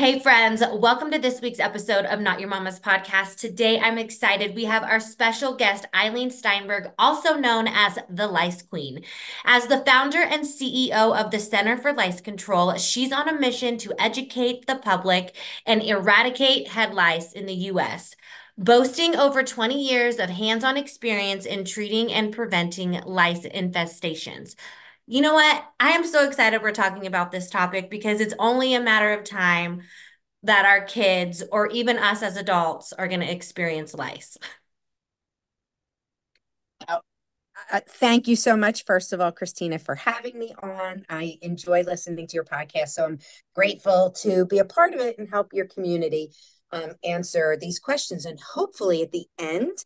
Hey friends, welcome to this week's episode of Not Your Mama's Podcast. Today I'm excited. We have our special guest, Ilene Steinberg, also known as the Lice Queen. As the founder and CEO of the Center for Lice Control, she's on a mission to educate the public and eradicate head lice in the US. Boasting over 20 years of hands-on experience in treating and preventing lice infestations. You know what? I am so excited we're talking about this topic because it's only a matter of time that our kids or even us as adults are going to experience lice. Oh, Thank you so much, first of all, Christina, for having me on. I enjoy listening to your podcast, so I'm grateful to be a part of it and help your community answer these questions. And hopefully, at the end,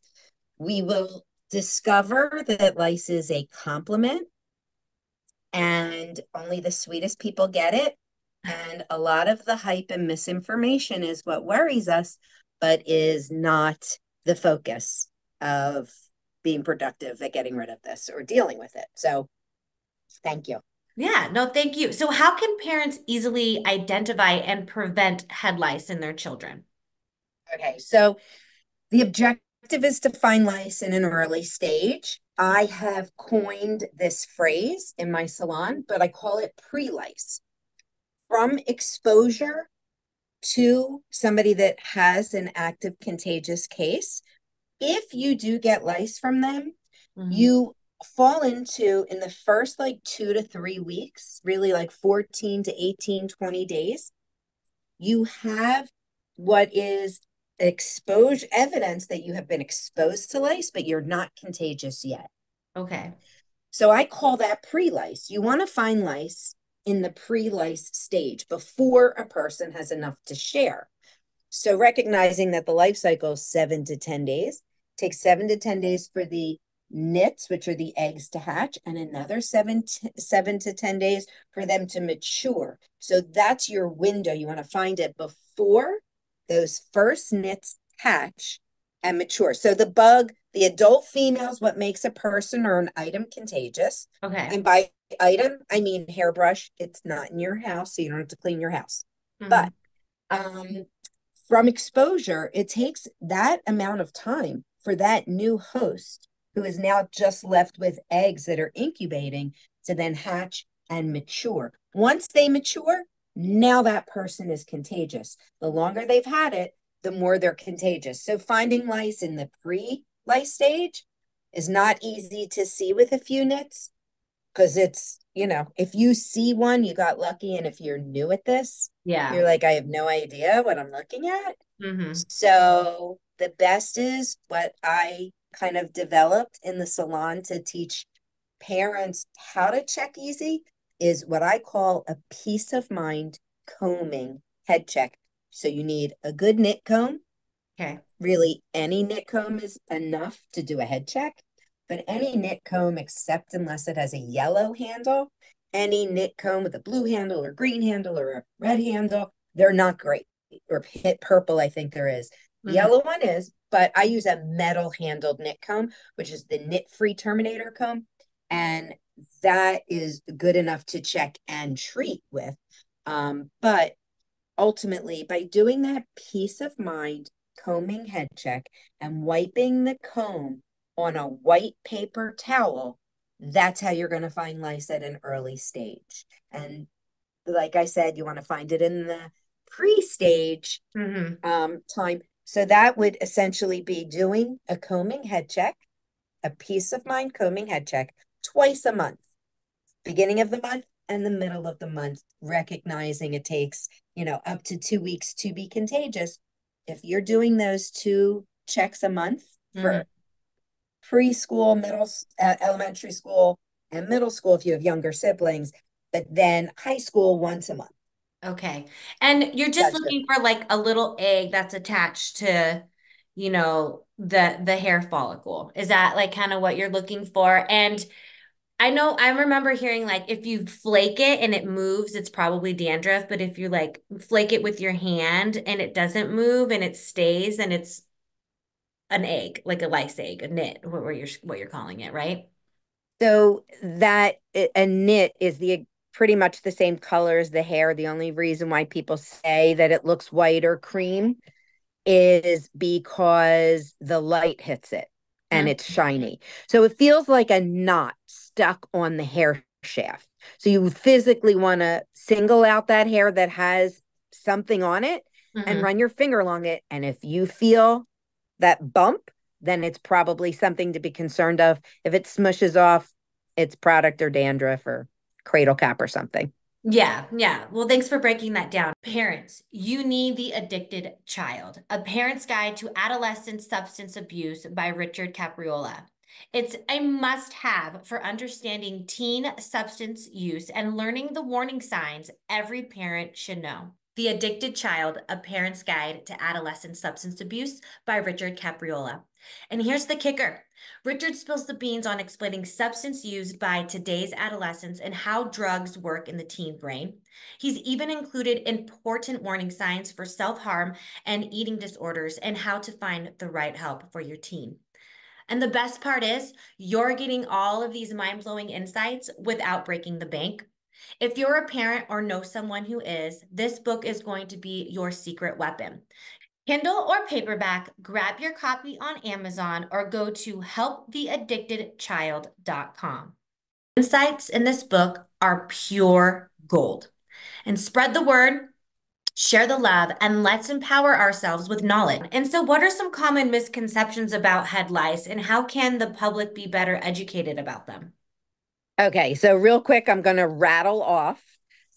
we will discover that lice is a compliment and only the sweetest people get it. And a lot of the hype and misinformation is what worries us, but is not the focus of being productive at getting rid of this or dealing with it. So thank you. Yeah, no, thank you. So, how can parents easily identify and prevent head lice in their children? Okay, so the objective is to find lice in an early stage. I have coined this phrase in my salon, but I call it pre-lice. From exposure to somebody that has an active contagious case, if you do get lice from them, Mhm. you fall into in the first like 2 to 3 weeks, really like 14 to 18, 20 days, you have what is exposure evidence that you have been exposed to lice, but you're not contagious yet. Okay. So I call that pre-lice. You want to find lice in the pre-lice stage before a person has enough to share. So recognizing that the life cycle is 7 to 10 days, takes 7 to 10 days for the nits, which are the eggs, to hatch, and another 7 to 10 days for them to mature. So that's your window. You want to find it before those first nits hatch and mature. So the bug, the adult females, what makes a person or an item contagious. Okay. And by item, I mean hairbrush. It's not in your house, so you don't have to clean your house. Hmm. But um, from exposure, it takes that amount of time for that new host who is now just left with eggs that are incubating to then hatch and mature. Once they mature, now that person is contagious. The longer they've had it, the more they're contagious. So finding lice in the pre-lice stage is not easy to see with a few nits because if you see one, you got lucky. And if you're new at this, Yeah. you're like, I have no idea what I'm looking at. Hmm. So the best is what I kind of developed in the salon to teach parents how to check easy is what I call a peace of mind combing head check. So you need a good knit comb. Okay. Really, any knit comb is enough to do a head check, but any knit comb, except unless it has a yellow handle, any knit comb with a blue handle or green handle or a red handle, they're not great. Or hit purple, I think there is. The Hmm. yellow one is, but I use a metal handled knit comb, which is the knit free Terminator comb. And that is good enough to check and treat with. But ultimately, by doing that peace of mind combing head check and wiping the comb on a white paper towel, that's how you're going to find lice at an early stage. And like I said, you want to find it in the pre-stage Hmm. time. So that would essentially be doing a combing head check, a peace of mind combing head check twice a month, beginning of the month and the middle of the month, recognizing it takes, up to 2 weeks to be contagious. If you're doing those two checks a month Hmm. for preschool, elementary school, and middle school, if you have younger siblings, but then high school once a month. Okay. And you're just That's good. looking for like a little egg that's attached to, the hair follicle. Is that like kind of what you're looking for? And I know I remember hearing like if you flake it and it moves, it's probably dandruff, but if you like flake it with your hand and it doesn't move and it stays, then it's an egg, like a lice egg, a nit, what you're calling it, right? So that a knit is the pretty much the same color as the hair. The only reason why people say that it looks white or cream is because the light hits it and it's shiny. So it feels like a knot stuck on the hair shaft. So you physically want to single out that hair that has something on it and Mm-hmm. run your finger along it. And if you feel that bump, then it's probably something to be concerned of. If it smushes off, it's product or dandruff or cradle cap or something. Yeah, yeah. Well, thanks for breaking that down. Parents, you need The Addicted Child, A Parent's Guide to Adolescent Substance Abuse by Richard Capriola. It's a must-have for understanding teen substance use and learning the warning signs every parent should know. The Addicted Child, A Parent's Guide to Adolescent Substance Abuse by Richard Capriola. And here's the kicker. Richard spills the beans on explaining substance used by today's adolescents and how drugs work in the teen brain. He's even included important warning signs for self-harm and eating disorders and how to find the right help for your teen. And the best part is, you're getting all of these mind-blowing insights without breaking the bank. If you're a parent or know someone who is, this book is going to be your secret weapon. Kindle or paperback, grab your copy on Amazon or go to helptheaddictedchild.com. Insights in this book are pure gold. And spread the word, share the love, and let's empower ourselves with knowledge. And so, what are some common misconceptions about head lice, and how can the public be better educated about them? Okay, so real quick, I'm going to rattle off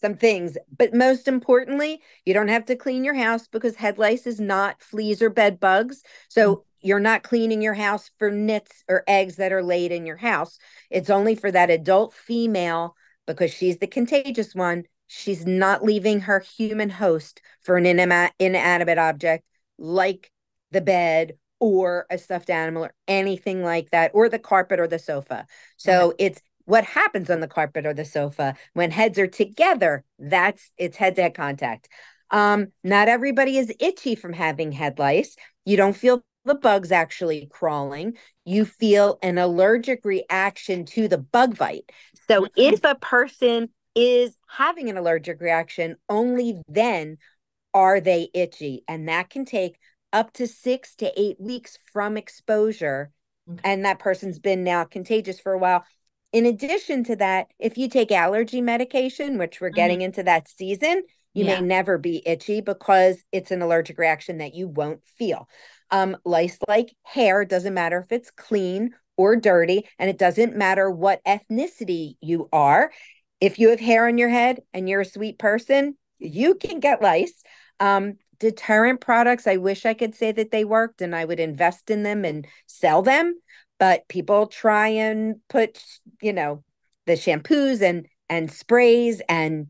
some things, but most importantly, you don't have to clean your house because head lice is not fleas or bed bugs. So you're not cleaning your house for nits or eggs that are laid in your house. It's only for that adult female because she's the contagious one. She's not leaving her human host for an inanimate object like the bed or a stuffed animal or anything like that, or the carpet or the sofa. Okay. So it's what happens on the carpet or the sofa when heads are together. That's it's head-to-head contact. Not everybody is itchy from having head lice. You don't feel the bugs actually crawling. You feel an allergic reaction to the bug bite. So if a person is having an allergic reaction, only then are they itchy, and that can take up to 6 to 8 weeks from exposure, Okay. and that person's been now contagious for a while. In addition to that, if you take allergy medication, which we're Mhm. getting into that season, you may Yeah. never be itchy because it's an allergic reaction that you won't feel. Lice like hair, doesn't matter if it's clean or dirty, and it doesn't matter what ethnicity you are. If you have hair on your head and you're a sweet person, you can get lice. Deterrent products, I wish I could say that they worked and I would invest in them and sell them, but people try and put, the shampoos and sprays and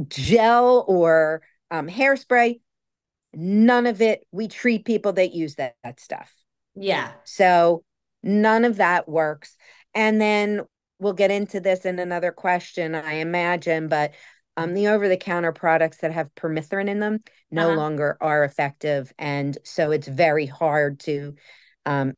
gel or hairspray. None of it. We treat people that use that stuff. Yeah. So none of that works. And then we'll get into this in another question, I imagine, but the over-the-counter products that have permethrin in them no Uh-huh. longer are effective. And so it's very hard to um,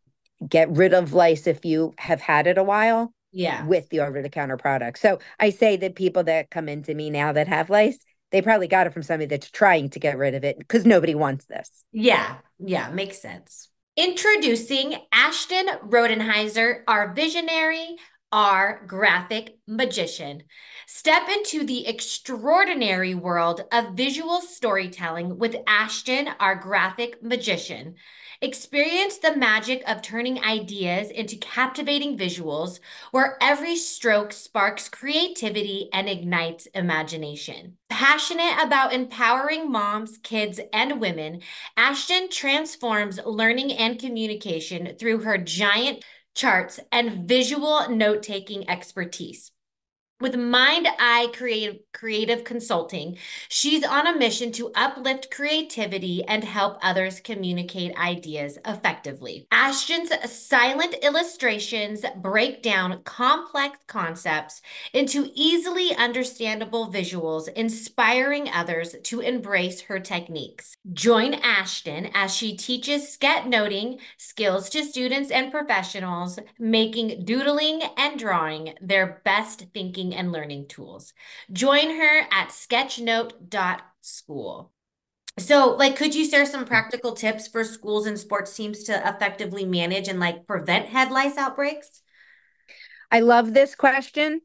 get rid of lice if you have had it a while Yeah. with the over-the-counter products. So I say that people that come into me now that have lice, they probably got it from somebody that's trying to get rid of it because nobody wants this. Yeah. Yeah. Makes sense. Introducing Ashton Rodenheiser, our visionary, our graphic magician. Step into the extraordinary world of visual storytelling with Ashton, our graphic magician. Experience the magic of turning ideas into captivating visuals where every stroke sparks creativity and ignites imagination. Passionate about empowering moms, kids, and women, Ashton transforms learning and communication through her giant charts and visual note taking expertise. With Mind Eye Creative Consulting, she's on a mission to uplift creativity and help others communicate ideas effectively. Ashton's silent illustrations break down complex concepts into easily understandable visuals, inspiring others to embrace her techniques. Join Ashton as she teaches sketchnoting skills to students and professionals, making doodling and drawing their best thinking thinking and learning tools. Join her at sketchnote.school. So, like, could you share some practical tips for schools and sports teams to effectively manage and like prevent head lice outbreaks? I love this question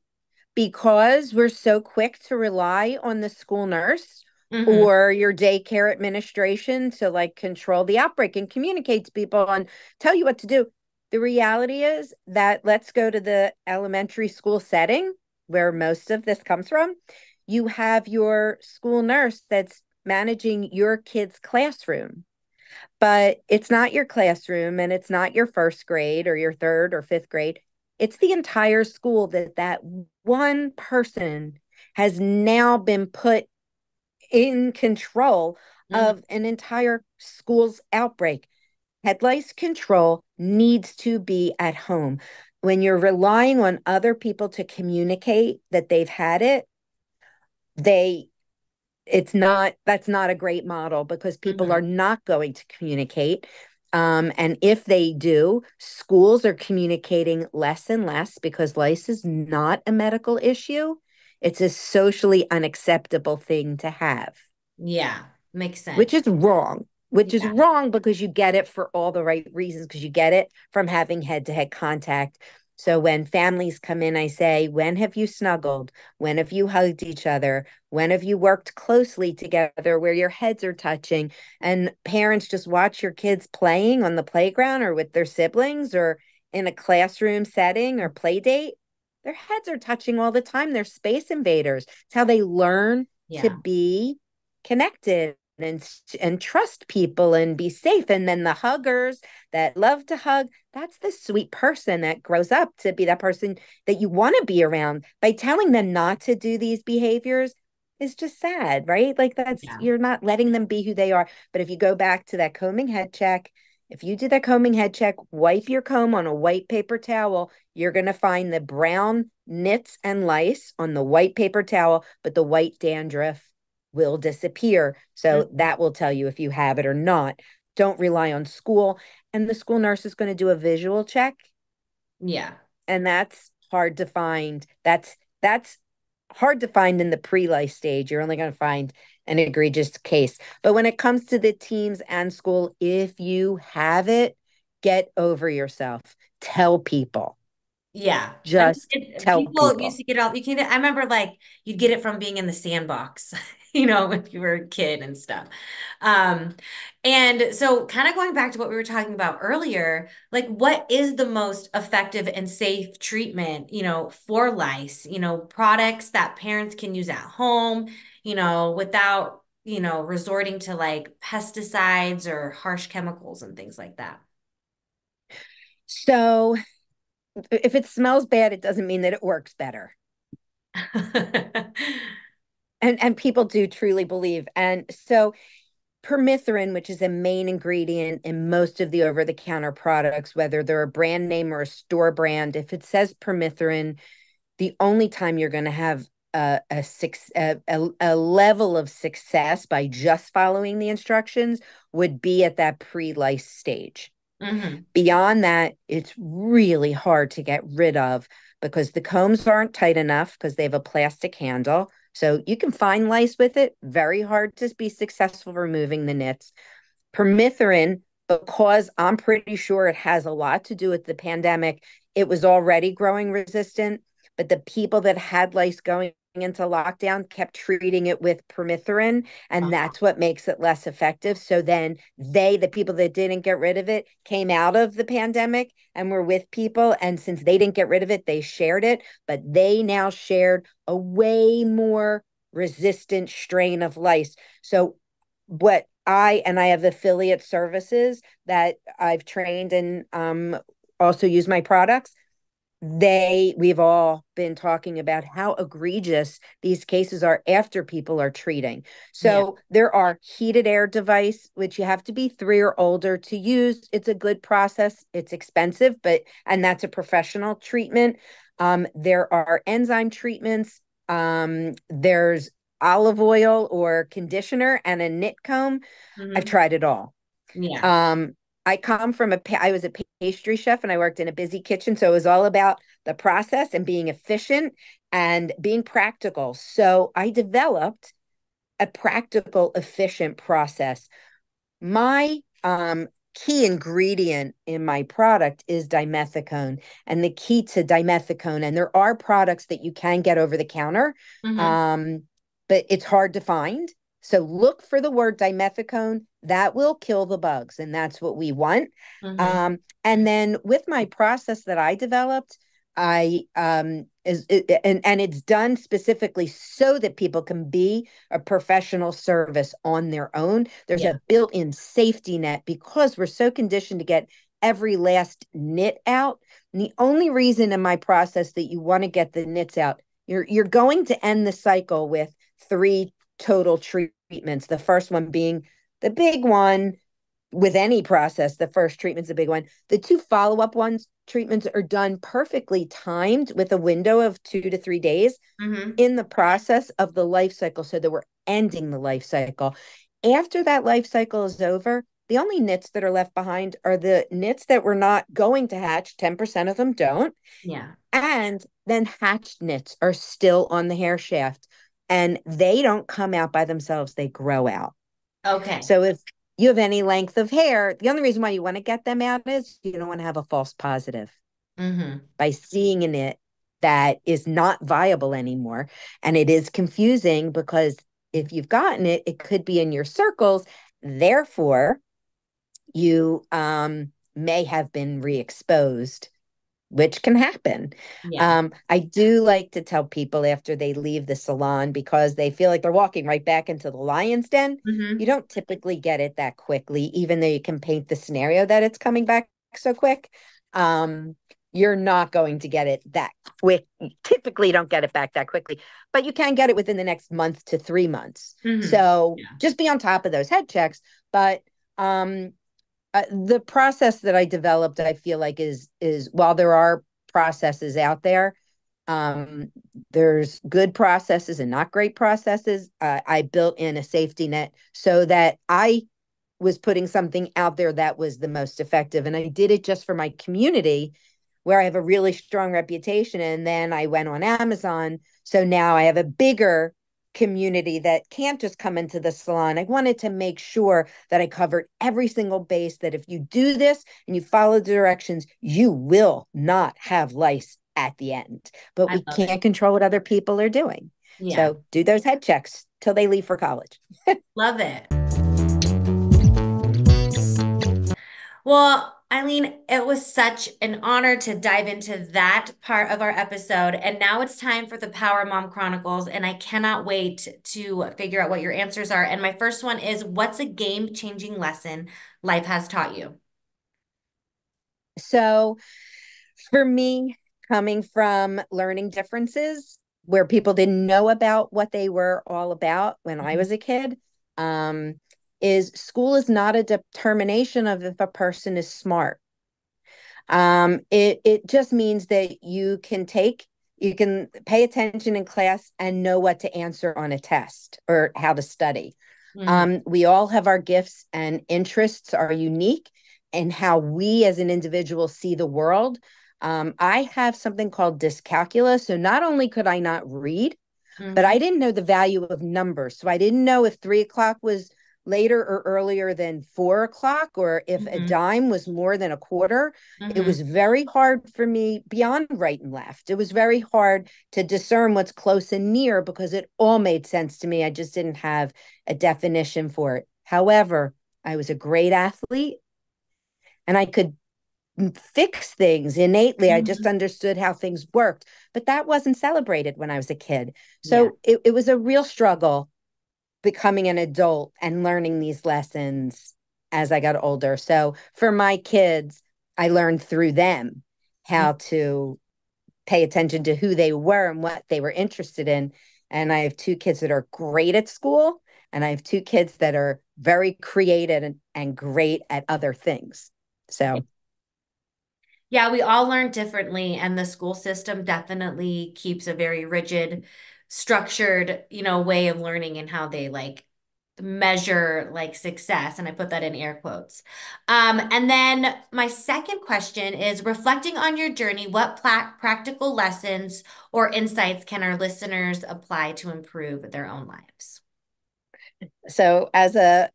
because we're so quick to rely on the school nurse Mm-hmm. or your daycare administration to like control the outbreak and communicate to people and tell you what to do. The reality is that let's go to the elementary school setting where most of this comes from. You have your school nurse that's managing your kid's classroom, but it's not your classroom and it's not your first grade or your third or fifth grade. It's the entire school that one person has now been put in control Mm-hmm. of an entire school's outbreak. Head lice control needs to be at home. When you're relying on other people to communicate that they've had it, they it's not that's not a great model because people Mm-hmm. are not going to communicate. And if they do, schools are communicating less and less because lice is not a medical issue. It's a socially unacceptable thing to have, Yeah, makes which sense. is wrong. Which is Yeah. wrong because you get it for all the right reasons, because you get it from having head to head contact. So when families come in, I say, when have you snuggled? When have you hugged each other? When have you worked closely together where your heads are touching? And parents just watch your kids playing on the playground or with their siblings or in a classroom setting or play date. Their heads are touching all the time. They're space invaders. It's how they learn to Yeah. be connected and trust people and be safe. And then the huggers that love to hug, that's the sweet person that grows up to be that person that you want to be around. By telling them not to do these behaviors is just sad, right? Like that's Yeah. you're not letting them be who they are. But if you go back to that combing head check, if you do that combing head check, wipe your comb on a white paper towel, you're going to find the brown nits and lice on the white paper towel, but the white dandruff will disappear. So Mhm. that will tell you if you have it or not. Don't rely on school. And the school nurse is going to do a visual check, Yeah. and that's hard to find. That's hard to find in the pre-lice stage. You're only going to find an egregious case. But when it comes to the teams and school, if you have it, get over yourself. Tell people. Yeah. I mean, Just tell people people. used to get all you can. I remember like you'd get it from being in the sandbox, you know, when you were a kid and stuff. Um, and so kind of going back to what we were talking about earlier, like what is the most effective and safe treatment, you know, for lice, you know, products that parents can use at home, you know, without, you know, resorting to like pesticides or harsh chemicals and things like that. So if it smells bad, it doesn't mean that it works better. And people do truly believe. And so permethrin, which is a main ingredient in most of the over-the-counter products, whether they're a brand name or a store brand, if it says permethrin, the only time you're going to have a level of success by just following the instructions would be at that pre-lice stage. Hmm. Beyond that, it's really hard to get rid of because the combs aren't tight enough because they have a plastic handle. So you can find lice with it. Very hard to be successful removing the nits. Permethrin, because I'm pretty sure it has a lot to do with the pandemic, it was already growing resistant, but the people that had lice going into lockdown kept treating it with permethrin, and that's what makes it less effective. So then the people that didn't get rid of it, came out of the pandemic and were with people. And since they didn't get rid of it, they shared it, but they now shared a way more resistant strain of lice. So what I have affiliate services that I've trained and also use my products. We've all been talking about how egregious these cases are after people are treating. Yeah. So there are heated air device, which you have to be 3 or older to use. It's a good process. It's expensive, and that's a professional treatment. There are enzyme treatments. There's olive oil or conditioner and a knit comb. I've Hmm. tried it all. Yeah. Um, I was a pastry chef and I worked in a busy kitchen. So it was all about the process and being efficient. and being practical. So I developed a practical, efficient process. My key ingredient in my product is dimethicone, and the key to dimethicone, and there are products that you can get over the counter, Mm-hmm. um, but it's hard to find. So look for the word dimethicone. That will kill the bugs, and that's what we want. Mm-hmm. And then with my process that I developed, I is it, and it's done specifically so that people can be a professional service on their own. There's Yeah. a built-in safety net because we're so conditioned to get every last nit out. And the only reason in my process that you want to get the nits out, you're going to end the cycle with three total treatments. The first one being the big one with any process. The first treatment's a big one. The two follow-up ones treatments are done perfectly timed with a window of 2 to 3 days Mm-hmm. in the process of the life cycle so that we're ending the life cycle. After that life cycle is over, the only nits that are left behind are the nits that we're not going to hatch. 10% of them don't. Yeah. And then hatched nits are still on the hair shaft and they don't come out by themselves, they grow out. Okay. So if you have any length of hair, the only reason why you want to get them out is you don't want to have a false positive Mm-hmm. by seeing in it that is not viable anymore. And it is confusing because if you've gotten it, it could be in your circles. Therefore, you may have been re-exposed, which can happen. Yeah. I do like to tell people after they leave the salon because they feel like they're walking right back into the lion's den. You Mm-hmm. don't typically get it that quickly, even though you can paint the scenario that it's coming back so quick. Um, you're not going to get it that quick. You typically don't get it back that quickly, but you can get it within the next month to 3 months. Mm-hmm. So Yeah. just be on top of those head checks. But the process that I developed, I feel like is while there are processes out there, um, there's good processes and not great processes. I built in a safety net so that I was putting something out there that was the most effective, and I did it just for my community, where I have a really strong reputation. And then I went on Amazon, so now I have a bigger community that can't just come into the salon. I wanted to make sure that I covered every single base, that if you do this and you follow the directions, you will not have lice at the end. But I we love it. can't control what other people are doing. Yeah. So do those head checks till they leave for college. Love it. Well, Ilene, it was such an honor to dive into that part of our episode. And now it's time for the Power Mom Chronicles. And I cannot wait to figure out what your answers are. And my first one is, what's a game-changing lesson life has taught you? So for me, coming from learning differences where people didn't know about what they were all about when I Mhm. was a kid, um, is school is not a determination of if a person is smart. It just means that you can pay attention in class and know what to answer on a test or how to study. Mhm. We all have our gifts and interests are unique in how we as an individual see the world. I have something called dyscalculia. So not only could I not read, but I Mhm. didn't know the value of numbers. So I didn't know if 3 o'clock was later or earlier than 4 o'clock, or if a Mhm. dime was more than a quarter. It Mhm. was very hard for me beyond right and left. It was very hard to discern what's close and near because it all made sense to me. I just didn't have a definition for it. However, I was a great athlete and I could fix things innately. I just Mhm. understood how things worked, but that wasn't celebrated when I was a kid. Yeah. So it was a real struggle becoming an adult and learning these lessons as I got older. So for my kids, I learned through them how to pay attention to who they were and what they were interested in. And I have two kids that are great at school, and I have two kids that are very creative and great at other things. So Yeah, we all learn differently, and the school system definitely keeps a very rigid, structured, way of learning and how they like measure like success, and I put that in air quotes. And then my second question is reflecting on your journey, what practical lessons or insights can our listeners apply to improve their own lives? So, as a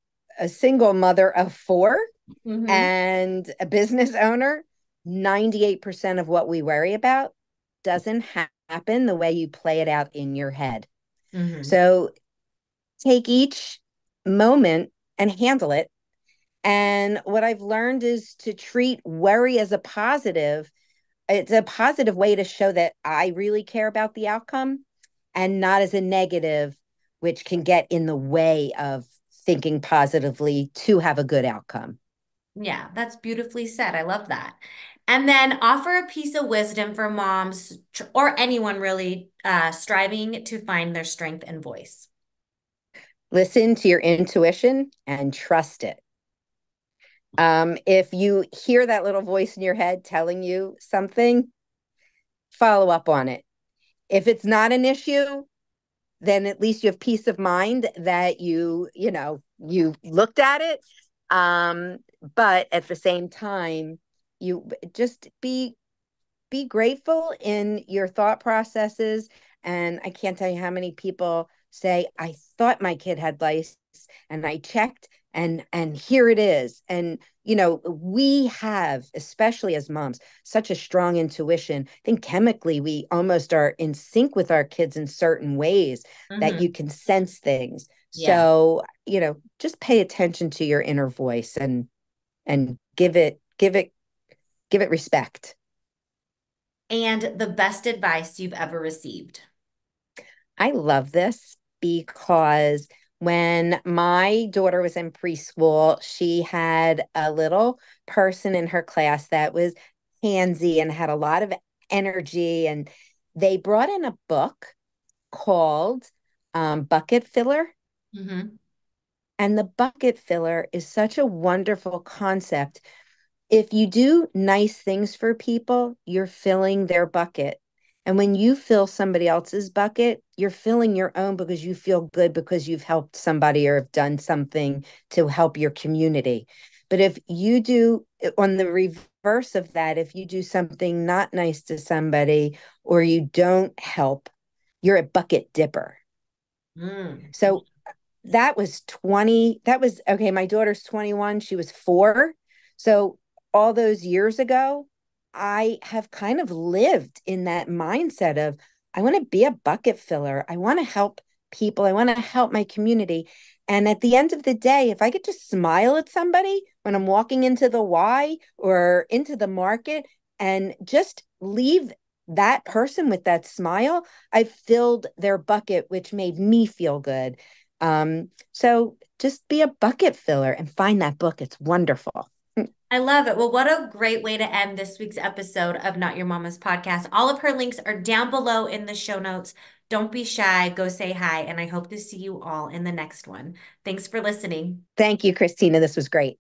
single mother of four Mm-hmm. and a business owner, 98% of what we worry about doesn't happen the way you play it out in your head. Mm-hmm. So, take each moment and handle it. And what I've learned is to treat worry as a positive. It's a positive way to show that I really care about the outcome and not as a negative, which can get in the way of thinking positively to have a good outcome. Yeah, that's beautifully said. I love that. And then offer a piece of wisdom for moms or anyone really striving to find their strength and voice. Listen to your intuition and trust it. If you hear that little voice in your head telling you something, follow up on it. If it's not an issue, then at least you have peace of mind that you looked at it. But at the same time, you just be grateful in your thought processes. And I can't tell you how many people say, I thought my kid had lice and I checked and here it is. And we have, especially as moms, such a strong intuition. I think chemically we almost are in sync with our kids in certain ways that Mm-hmm. you can sense things. Yeah. So, just pay attention to your inner voice and give it respect. And the best advice you've ever received. I love this because when my daughter was in preschool, she had a little person in her class that was handsy and had a lot of energy. And they brought in a book called Bucket Filler. Mm-hmm. And the bucket filler is such a wonderful concept. If you do nice things for people, you're filling their bucket. And when you fill somebody else's bucket, you're filling your own because you feel good because you've helped somebody or have done something to help your community. But if you do, on the reverse of that, if you do something not nice to somebody or you don't help, you're a bucket dipper. Mm. So that was okay. My daughter's 21, she was 4. So all those years ago, I have kind of lived in that mindset of I want to be a bucket filler. I want to help people. I want to help my community. And at the end of the day, if I could just smile at somebody when I'm walking into the Y or into the market and just leave that person with that smile, I filled their bucket, which made me feel good. So just be a bucket filler and find that book. It's wonderful. I love it. Well, what a great way to end this week's episode of Not Your Mama's Podcast. All of her links are down below in the show notes. Don't be shy. Go say hi. And I hope to see you all in the next one. Thanks for listening. Thank you, Christina. This was great.